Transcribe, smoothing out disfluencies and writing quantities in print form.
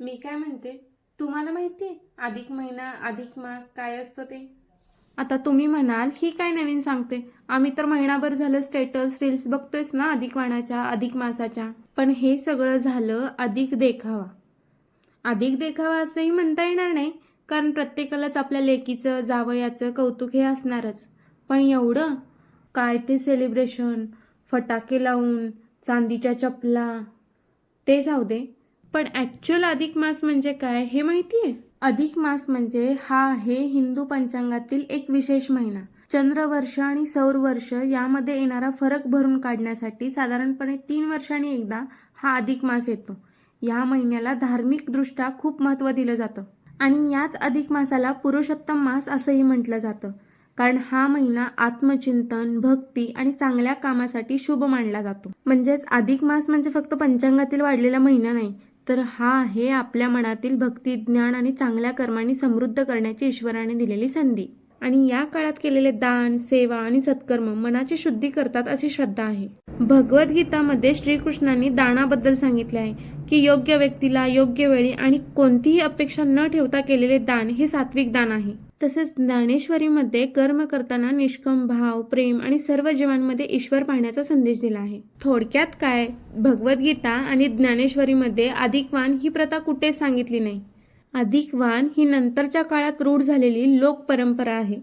मी काय म्हणते, तुम्हाला माहिती आहे अधिक महिना अधिक मास काय असतो ते? आता तुम्ही म्हणाल ही काय नवीन सांगते, आम्ही तर महिनाभर झालं स्टेटस रील्स बघतोयच ना अधिक वाणाच्या अधिक मासाच्या. पण हे सगळं झालं अधिक देखावा. अधिक देखावा असंही म्हणता येणार नाही, कारण प्रत्येकालाच आपल्या लेकीचं जावयाचं कौतुक हे असणारच. पण एवढं काय ते सेलिब्रेशन, फटाके लावून, चांदीच्या चपला, ते जाऊ दे. पण ॲक्च्युअल अधिक मास म्हणजे काय हे माहिती आहे? अधिक मास म्हणजे हा आहे हिंदू पंचांगातील एक विशेष महिना. चंद्रवर्ष आणि सौर वर्ष यामध्ये येणारा फरक भरून काढण्यासाठी साधारणपणे 3 वर्षांनी एकदा हा अधिक मास येतो. या महिन्याला धार्मिक दृष्ट्या खूप महत्त्व दिलं जातं आणि याच अधिक मासाला पुरुषोत्तम मास असंही म्हटलं जातं, कारण हा महिना आत्मचिंतन, भक्ती आणि चांगल्या कामासाठी शुभ मानला जातो. म्हणजेच अधिक मास म्हणजे फक्त पंचांगातील वाढलेला महिना नाही, तर हा आहे आपल्या मनातील भक्ती, ज्ञान आणि चांगल्या कर्मांनी समृद्ध करण्याची ईश्वराने दिलेली संधी. आणि या काळात केलेले दान, सेवा आणि सत्कर्म मनाची शुद्धी करतात अशी श्रद्धा आहे. भगवद्गीतामध्ये श्रीकृष्णांनी दानाबद्दल सांगितले आहे की योग्य व्यक्तीला योग्य वेळी आणि कोणतीही अपेक्षा न ठेवता केलेले दान हे सात्विक दान आहे. तसेच ज्ञानेश्वरीमध्ये कर्म करताना निष्काम भाव, प्रेम आणि सर्व जीवांमध्ये ईश्वर पाहण्याचा संदेश दिला आहे. थोडक्यात काय, भगवद्गीता आणि ज्ञानेश्वरीमध्ये अधिकवान ही प्रथा कुठेच सांगितली नाही. अधिकवान ही नंतरच्या काळात रूढ झालेली लोक परंपरा आहे.